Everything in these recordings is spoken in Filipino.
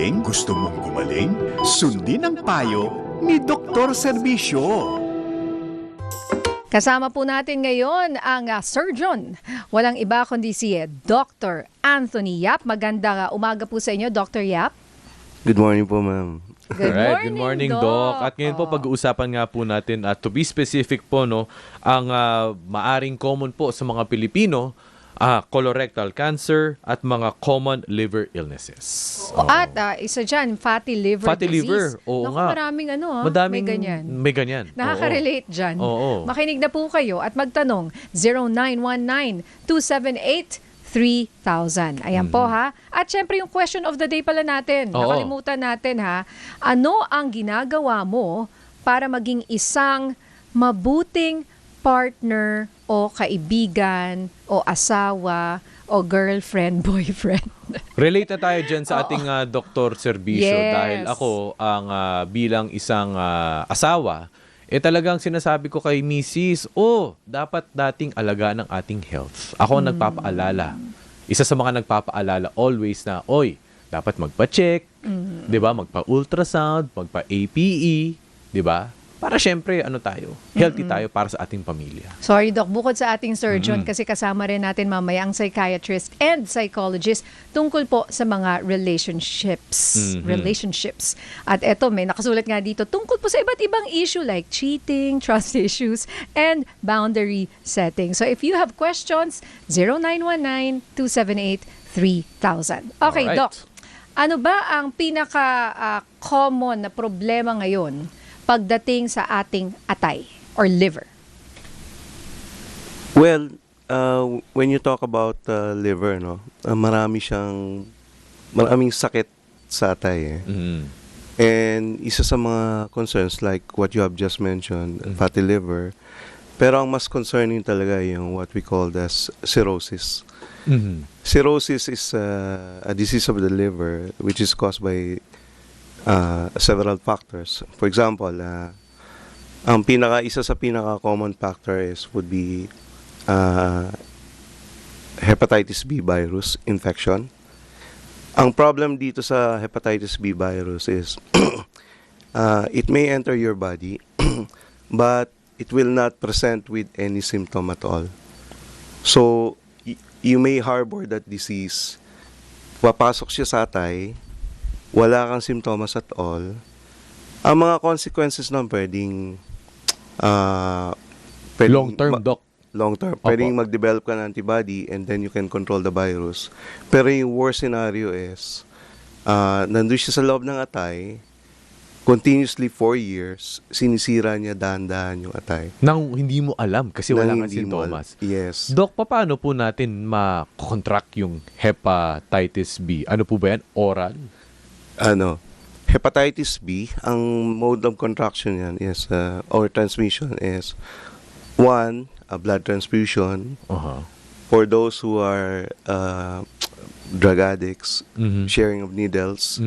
gumaling? Gusto mong gumaling? Sundin ang payo ni Dr. Serbisyo. Kasama po natin ngayon ang surgeon. Walang iba kundi si Dr. Anthony Yap. Magandang umaga po sa inyo, Dr. Yap. Good morning po, ma'am. Good morning, Doc. At ngayon po pag-uusapan nga po natin at to be specific po no, ang maaring common po sa mga Pilipino, colorectal cancer at mga common liver illnesses. At isa dyan, fatty liver Fatty disease. liver, oo Naku, nga. maraming may Madaming ganyan. May ganyan. Nakaka-relate dyan. Oo. Makinig na po kayo at magtanong 0919-278-3000. Ayan po ha. At syempre yung question of the day pala natin. Oo. Nakalimutan natin ha. Ano ang ginagawa mo para maging isang mabuting partner o kaibigan o asawa o girlfriend, boyfriend? Relate na tayo dyan sa ating Dr. Serbisyo Yes. dahil ako ang bilang isang asawa, talagang sinasabi ko kay Mrs., dapat dating alagaan ng ating health. Ako ang nagpapaalala. Isa sa mga nagpapaalala always na, dapat magpa-check, 'di ba? Magpa-ultrasound, magpa-APE, 'di ba? Para syempre, healthy tayo para sa ating pamilya. Sorry, Doc. Bukod sa ating surgeon, kasi kasama rin natin mamaya ang psychiatrist and psychologist tungkol po sa mga relationships. Relationships. At eto, may nakasulat nga dito tungkol po sa iba't ibang issue like cheating, trust issues, and boundary setting. So if you have questions, 0919-278-3000. Okay, Alright. Doc. Ano ba ang pinaka-common na problema ngayon pagdating sa ating atay or liver? Well, when you talk about liver, maraming sakit sa atay. And isa sa mga concerns like what you have just mentioned, fatty liver, pero ang mas concerning talaga yung what we call as cirrhosis. Cirrhosis is a disease of the liver which is caused by several factors. For example, isa sa pinaka-common factor would be hepatitis B virus infection. Ang problem dito sa hepatitis B virus is it may enter your body but it will not present with any symptom at all. So, you may harbor that disease. Papasok siya sa atay, wala kang simptomas at all. Ang mga consequences nun pwedeng Long-term, Doc. Long-term. Opo. Pwedeng mag-develop ka ng antibody and then you can control the virus. Pero yung worst scenario is nandun siya sa loob ng atay, continuously 4 years, sinisira niya dahan-dahan yung atay. Nang hindi mo alam kasi wala Nang kang hindi mo sintomas. Yes. Doc, paano po natin ma-contract yung hepatitis B? Ano po ba yan? Oral? Hepatitis B, ang mode of contraction yan is, or transmission is, one, a blood transfusion. For those who are drug addicts, sharing of needles.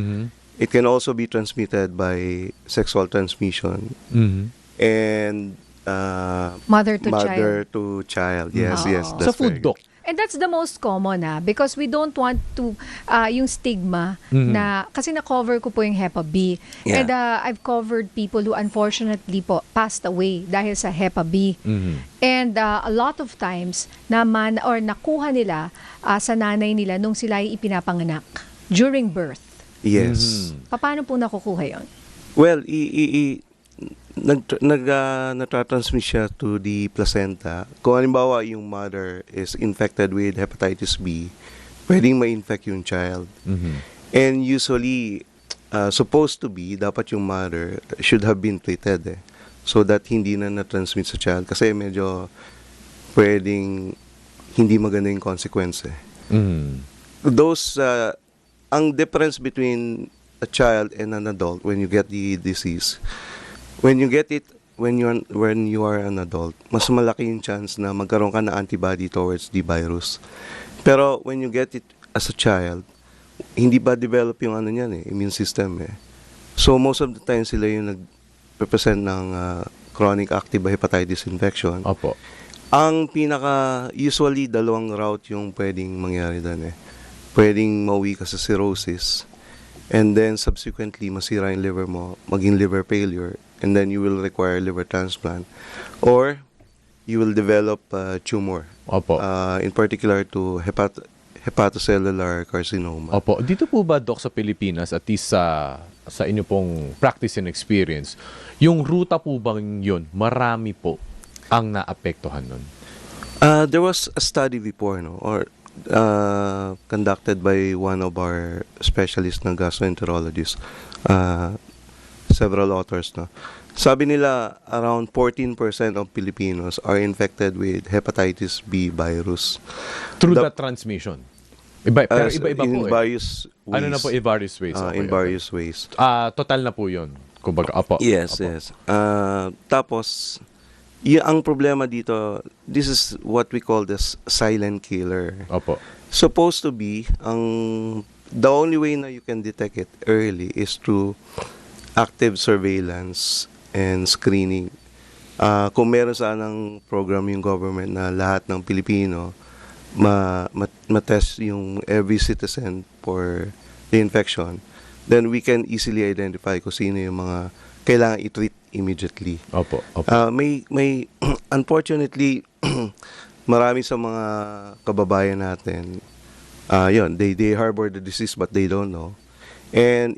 It can also be transmitted by sexual transmission. And Mother to child. Yes, yes. Sa That's food, very Doc. And that's the most common because we don't want to, yung stigma na, kasi na-cover ko po yung Hepa B. Yeah. And I've covered people who unfortunately po passed away dahil sa Hepa B. And a lot of times, nakuha nila sa nanay nila nung sila ay ipinapanganak during birth. Yes. Paano po nakukuha yon? Well, natatransmit siya to the placenta. Kung halimbawa yung mother is infected with hepatitis B, pwedeng ma-infect yung child. And usually, supposed to be, dapat yung mother should have been treated so that hindi na na-transmit sa child. Kasi medyo pwedeng hindi maganda yung consequence. Ang difference between a child and an adult when you get the disease, when you get it when you are an adult, mas malaki yung chance na magkaroon ka ng antibody towards the virus. Pero when you get it as a child, hindi ba develop yung immune system So most of the time sila yung nag-represent ng chronic active hepatitis infection. Opo. Ang usually dalawang route yung pwedeng mangyari doon Pwedeng mauwi ka sa cirrhosis and then subsequently masira yung liver mo, maging liver failure, and then you will require liver transplant, or you will develop tumor, Opo. in particular to hepatocellular carcinoma. Opo. Dito po ba, Doc, sa Pilipinas, at least sa inyo pong practice and experience, yung ruta po bang yun, marami po ang naapektuhan nun? There was a study before, no, or conducted by one of our specialists na gastroenterologists, several authors, no. Sabi nila around 14% of Filipinos are infected with hepatitis B virus. Through The- that transmission? Pero iba-iba in po various ways. Ano na po, in various ways? Okay, In okay. various ways. Total na po yun. Kumbaga, opo. Yes, Opo. yes. Tapos, ang problema dito, this is what we call this silent killer. Opo. Supposed to be, the only way na you can detect it early is through active surveillance and screening. Kung meron sanang program yung government na lahat ng Pilipino ma-test yung every citizen for the infection, then we can easily identify kung sino yung mga kailangan i-treat immediately. Opo. Opo. May unfortunately marami sa mga kababayan natin they harbor the disease but they don't know, and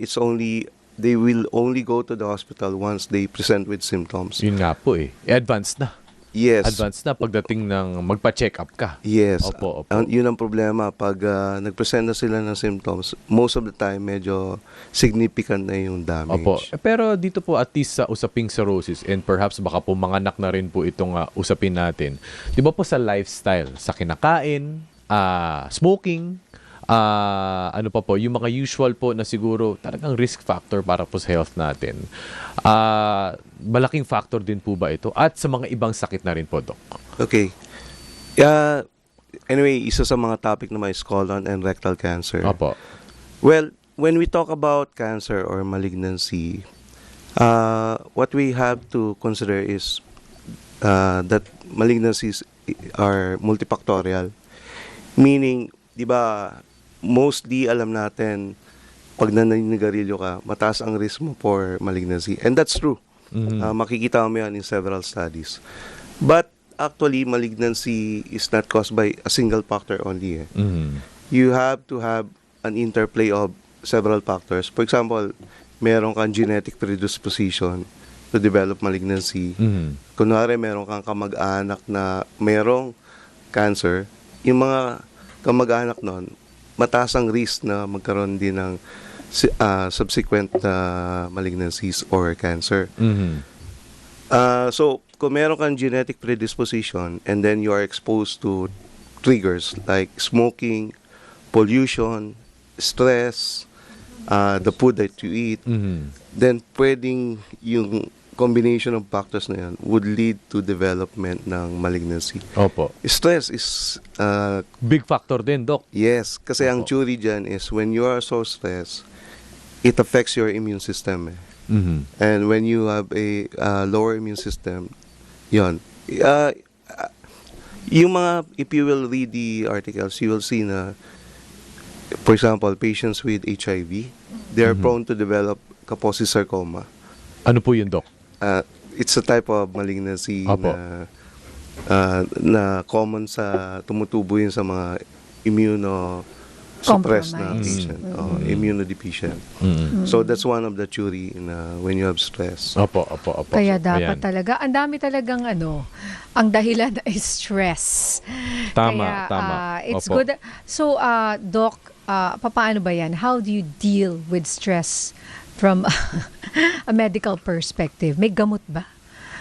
they will only go to the hospital once they present with symptoms. Yun nga po eh. Advanced na. Yes. Advanced na pagdating ng magpa-check up ka. Yes. Opo, opo. Yun ang problema. Pag nag-present na sila ng symptoms, most of the time, medyo significant na yung damage. Opo. Pero dito po at least sa usaping cirrhosis, and perhaps baka po manganak na rin po itong usapin natin. Di ba po sa lifestyle, sa kinakain, smoking, ano pa po, yung mga usual po na siguro talagang risk factor para po sa health natin. Malaking factor din po ba ito? At sa mga ibang sakit na rin po, Doc? Okay. Anyway, isa sa mga topic naman is colon and rectal cancer. Opo. Well, when we talk about cancer or malignancy, what we have to consider is that malignancies are multifactorial. Meaning, di ba, mostly alam natin, pag naninigarilyo ka, mataas ang risk mo for malignancy. And that's true. Makikita mo yan in several studies. But actually, malignancy is not caused by a single factor only. You have to have an interplay of several factors. For example, meron kang genetic predisposition to develop malignancy. Kunwari, meron kang kamag-anak na merong cancer. Yung mga kamag-anak nun, mataas ang risk na magkaroon din ng subsequent malignancies or cancer. So, kung meron kang genetic predisposition and then you are exposed to triggers like smoking, pollution, stress, the food that you eat, then pwedeng yung combination of factors na yan would lead to development ng malignancy. Opo. Stress is Big factor din, Doc. yes, kasi ang theory dyan is when you are so stressed, it affects your immune system. And when you have a lower immune system, yon. Yung mga, if you will read the articles, you will see na, for example, patients with HIV, they are prone to develop Kaposi sarcoma. Ano po yun, Doc? It's a type of malignancy Opo. na common sa tumutubo yun sa mga immunosuppressed na Compromised. patient, immunodeficient. So that's one of the theory when you have stress. Opo, opo, opo. Kaya dapat Ayan. talaga, ang dami talagang ang dahilan ay stress. Tama, Kaya, tama. It's Opo. good. So, Doc, papaano ba yan? How do you deal with stress from a medical perspective? May gamot ba?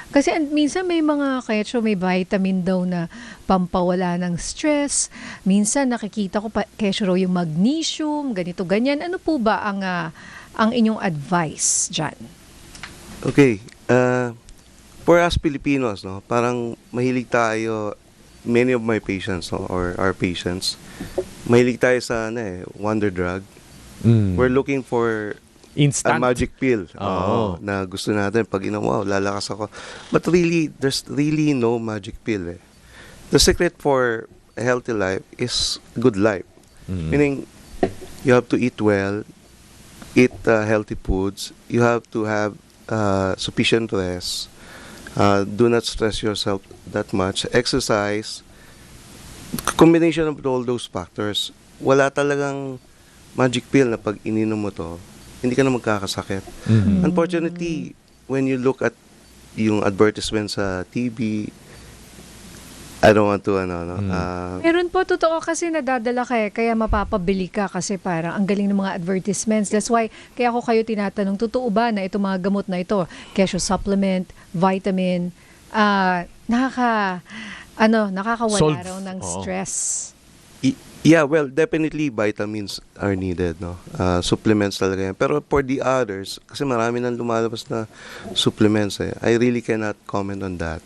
Kasi minsan may mga, kaya may vitamin daw na pampawala ng stress. Minsan nakikita ko kesyo yung magnesium, ganito, ganyan. Ano po ba ang inyong advice dyan? Okay. For us Filipinos, no, parang mahilig tayo, many of my patients, no, or our patients, mahilig tayo sa wonder drug. We're looking for Instant. a magic pill Oo. na gusto natin pag wow, lalakas ako. But really, there's really no magic pill. The secret for a healthy life is good life. Meaning, you have to eat well, eat healthy foods. You have to have sufficient rest. Do not stress yourself that much. Exercise. Combination of all those factors. Wala talagang magic pill na pag ininom mo to, hindi ka na magkakasakit. Unfortunately, when you look at yung advertisement sa TV, I don't want to, Meron po, totoo kasi nadadala kaya mapapabili ka kasi parang ang galing ng mga advertisements. That's why, kaya ako kayo tinatanong, totoo ba na itong mga gamot na ito, calcium supplement, vitamin, nakakawala Solve. raw ng Oo. stress. yeah, well, definitely vitamins are needed, no? Supplements talaga yan. Pero for the others, kasi marami nang lumalabas na supplements I really cannot comment on that.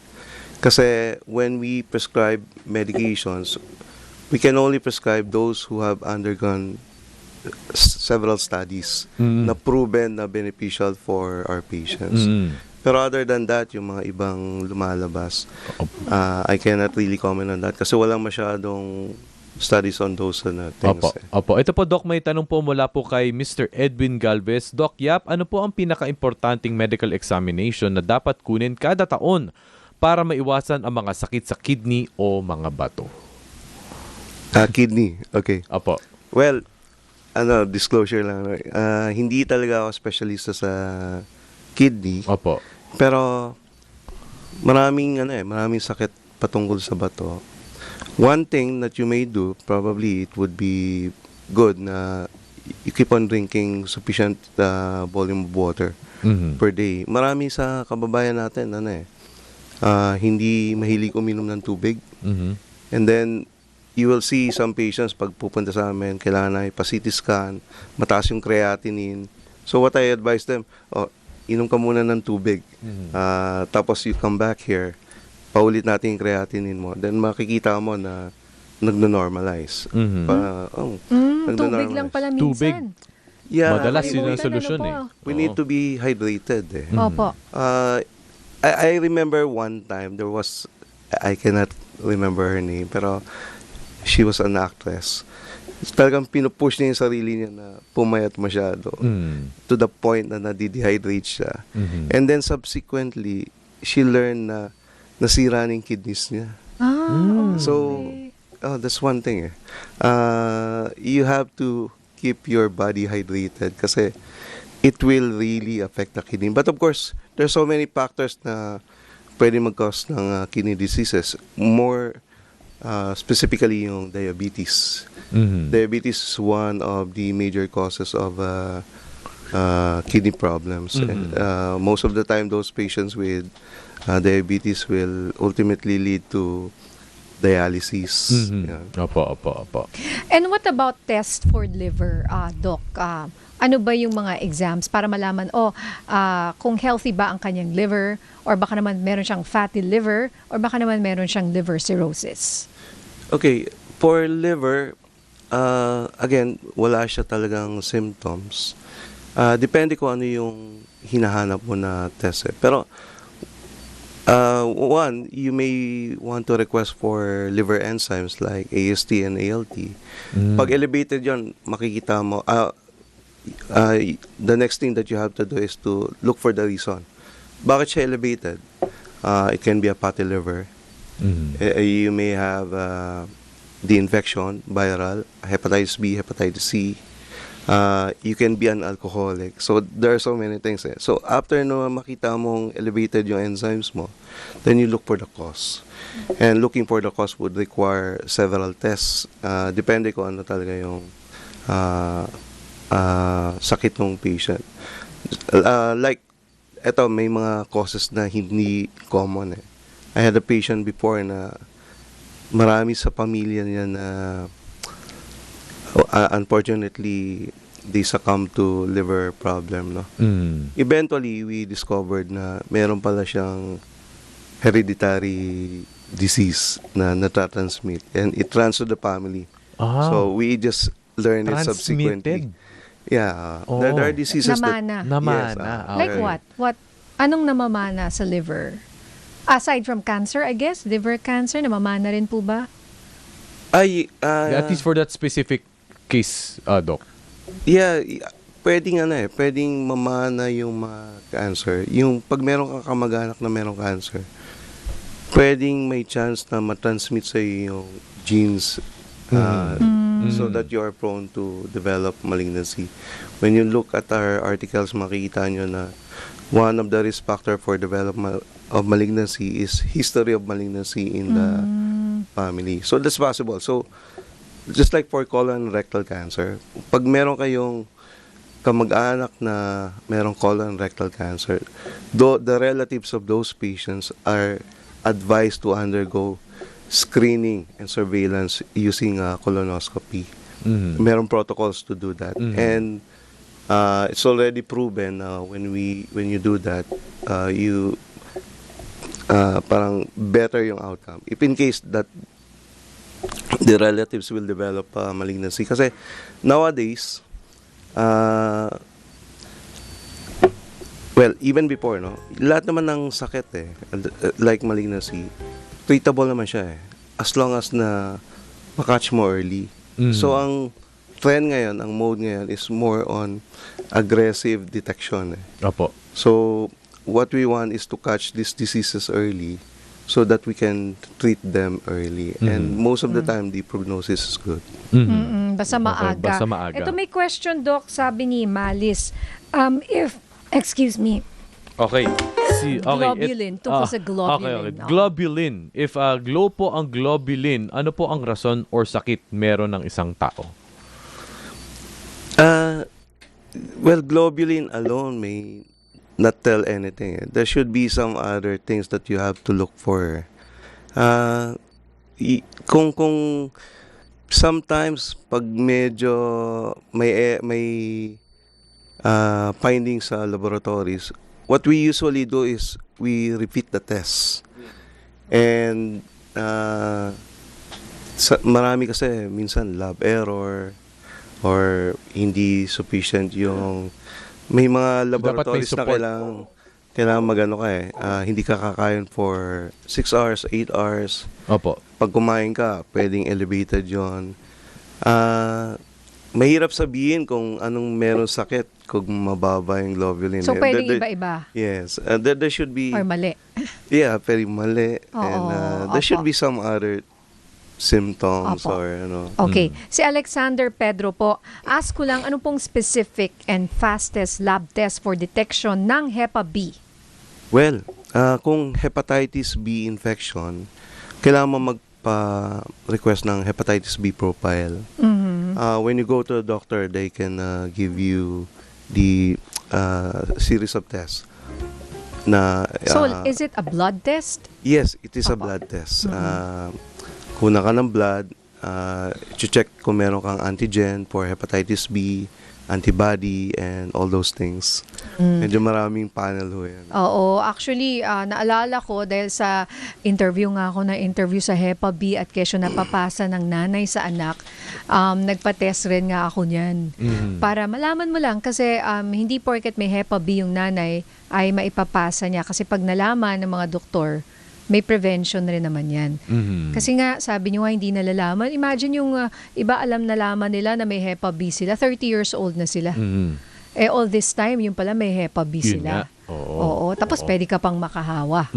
Kasi when we prescribe medications, we can only prescribe those who have undergone several studies na proven na beneficial for our patients. Pero other than that, yung mga ibang lumalabas, I cannot really comment on that kasi walang masyadong studies on those things. Opo. Ito po, Doc, may tanong po mula po kay Mr. Edwin Galvez. Doc Yap, ano po ang pinaka-importanting medical examination na dapat kunin kada taon para maiwasan ang mga sakit sa kidney o mga bato? Kidney, okay. Opo. Well, disclosure lang. Hindi talaga ako specialista sa kidney. Opo. Pero maraming sakit patungkol sa bato. One thing that you may do, probably it would be good na you keep on drinking sufficient volume of water per day. Marami sa kababayan natin, hindi mahilig uminom ng tubig. And then, you will see some patients, pag pupunta sa amin, kailangan na ipa-CT scan, mataas yung creatinine. So what I advise them, inom ka muna ng tubig. Tapos you come back here, paulit natin yung creatinine mo. Then makikita mo na nagno-normalize. Tubig lang pala minsan. Tubig. Yeah, Madalas Ay, yun ang buwitan, solusyon ano po? we need to be hydrated. Opo. I remember one time there was, I cannot remember her name, pero she was an actress. Talagang pinupush niya yung sarili niya na pumayat masyado to the point na nadidehydrate siya. And then subsequently, she learned na nasira na yung kidneys niya. So, that's one thing. You have to keep your body hydrated kasi it will really affect the kidney. But of course, there's so many factors na pwede mag-cause ng kidney diseases. More specifically yung diabetes. Diabetes is one of the major causes of kidney problems. Most of the time, those patients with diabetes will ultimately lead to dialysis. Yeah. Opo. And what about test for liver, Doc? Ano ba yung mga exams para malaman, kung healthy ba ang kanyang liver, or baka naman meron siyang fatty liver, or baka naman meron siyang liver cirrhosis? Okay, for liver, again, wala siya talagang symptoms. Depende kung ano yung hinahanap mo na test. Pero, one, you may want to request for liver enzymes like AST and ALT. Pag elevated yon, makikita mo, the next thing that you have to do is to look for the reason. Bakit siya elevated? It can be a fatty liver. You may have the infection, viral, hepatitis B, hepatitis C. You can be an alcoholic. So, there are so many things. So, after makita mong elevated yung enzymes mo, then you look for the cause. And looking for the cause would require several tests. Depende kung ano talaga yung sakit ng patient. Like, eto, may mga causes na hindi common. I had a patient before na marami sa pamilya niya na unfortunately they succumb to liver problem, no? Eventually, we discovered na meron pala siyang hereditary disease na natatransmit, and it runs to the family. So we just learned it subsequently. Yeah, there are diseases Namana. Namana. Yes, Like what? Anong namamana sa liver? Aside from cancer, I guess, liver cancer, namamana rin po ba? At least for that specific case, Doc. Yeah, pwedeng mamana yung mga cancer. Yung pag meron kang kamag-anak na merong cancer, pwedeng may chance na matransmit sa yung genes so that you are prone to develop malignancy. When you look at our articles, makikita nyo na one of the risk factor for development of malignancy is history of malignancy in the family. So that's possible. So just like for colon and rectal cancer, pag meron kayong kamag-anak na merong colon and rectal cancer, the relatives of those patients are advised to undergo screening and surveillance using colonoscopy. Merong protocols to do that. And it's already proven when you do that, you parang better yung outcome. If in case that the relatives will develop malignancy. Kasi nowadays, well, even before, no, lahat naman ng sakit like malignancy, treatable naman siya as long as na makatch mo early. So ang trend ngayon, ang mode ngayon is more on aggressive detection. Opo. So what we want is to catch these diseases early so that we can treat them early. And most of the time, the prognosis is good. Basta maaga. Basta maaga. Ito may question, Doc, sabi ni Malis. Excuse me, Okay. globulin, tungkol sa globulin. Okay. No? Globulin. If glow po ang globulin, ano po ang rason or sakit meron ng isang tao? Well, globulin alone may not tell anything. There should be some other things that you have to look for. Kung sometimes pag medyo may findings sa laboratories, what we usually do is we repeat the tests. And marami kasi minsan lab error or hindi sufficient yung may mga laboratories na kailangan magano hindi ka kakain for 6 hours, 8 hours. Opo. Pag kumain ka, pwedeng elevated yon. Mahirap sabihin kung anong meron sakit kung mababa yung globulin. So, pwedeng iba-iba? Yes. There should be... Or mali? Yeah, very mali. Oo, And there should opo. be some other symptoms Opo. or Okay. Si Alexander Pedro po, ask ko lang, ano pong specific and fastest lab test for detection ng Hepa B? Well, kung hepatitis B infection, kailangan mo magpa-request ng hepatitis B profile. When you go to the doctor, they can give you the series of tests. So, is it a blood test? Yes, it is a blood test. Kuna ka ng blood, check kung meron kang antigen for hepatitis B, antibody, and all those things. Medyo maraming panel ho yan. Oo, actually, naalala ko dahil sa interview sa Hepa B at kesyo napapasa ng nanay sa anak, nagpa-test rin nga ako niyan. Para malaman mo lang kasi hindi porket may Hepa B yung nanay ay maipapasa niya. Kasi pag nalaman ng mga doktor, may prevention rin naman yan. Kasi nga, sabi niyo nga, hindi nalalaman. Imagine yung iba nalaman nila na may Hepa B sila. 30 years old na sila. All this time, yung pala may Hepa B Yun sila. nga. Oo. Tapos pwede ka pang makahawa.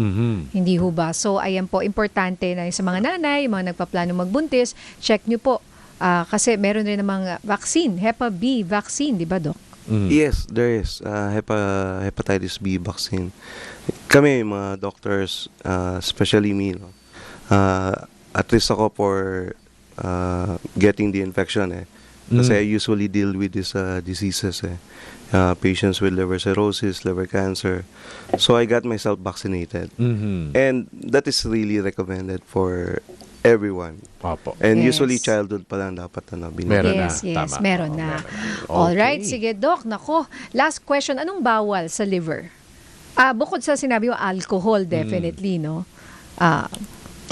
Hindi ho ba? So, ayan po, importante na sa mga nanay, mga nagpaplano magbuntis, check nyo po. Kasi meron rin namang vaccine, Hepa B vaccine, di ba, Doc? Yes, there is hepatitis B vaccine. Kami, mga doctors, especially me, at least ako for getting the infection. Kasi I usually deal with these diseases. Patients with liver cirrhosis, liver cancer. So I got myself vaccinated. And that is really recommended for everyone. Opo. And Yes. usually childhood pa lang dapat Meron na. Yes, Tama. meron Oo, na. meron na. Alright, Okay. sige Doc. Nako, last question. Anong bawal sa liver? Bukod sa sinabi mo, alcohol definitely, no?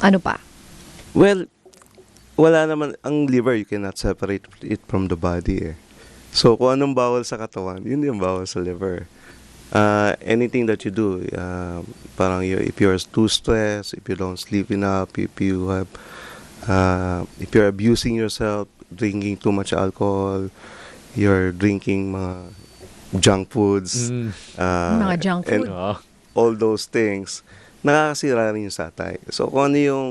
Ano pa? Well, wala naman, ang liver, you cannot separate it from the body. So, kung anong bawal sa katawan, yun yung bawal sa liver. Anything that you do, parang if you're too stressed, if you don't sleep enough, if you're abusing yourself, drinking too much alcohol, you're drinking mga junk foods, Mga junk and food. Oo. all those things, nakakasira rin yung sa atay. So, kung ano yung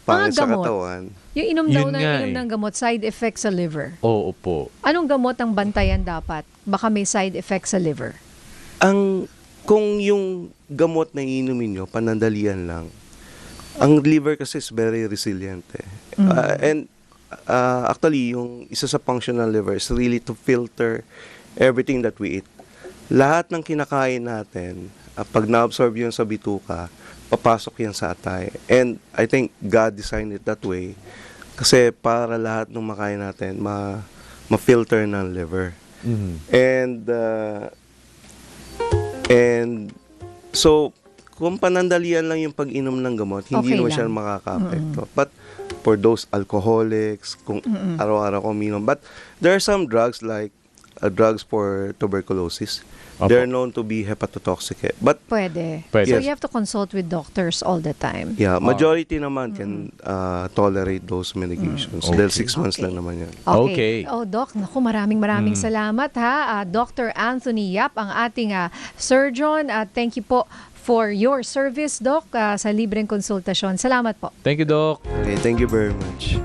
pangit sa gamot. katawan, Yung inom daw Yun na nga inom eh. ng gamot, side effects sa liver. Oo po. Anong gamot ang bantayan dapat? Baka may side effects sa liver. kung yung gamot na iinumin nyo, panandalian lang, ang liver kasi is very resilient eh. And actually, yung isa sa function ng liver is really to filter everything that we eat. Lahat ng kinakain natin, pag na-absorb yun sa bituka, papasok yan sa atay. And I think God designed it that way kasi para lahat ng makain natin ma-filter ng liver. And so kung panandalian lang yung pag-inom ng gamot, hindi Okay naman lang. siya makaka-apekto. But for those alcoholics, kung araw-araw uminom. But there are some drugs like drugs for tuberculosis. Opo. They're known to be hepatotoxic. But Pwede. Pwede. So Yes. you have to consult with doctors all the time. yeah, majority naman can tolerate those medications. Dahil 6 months Okay. lang naman yan. Okay. Oh, Doc, naku, maraming salamat ha. Dr. Anthony Yap, ang ating surgeon. Thank you po for your service, Doc, sa libreng konsultasyon. Salamat po. Thank you, Doc. Okay, thank you very much.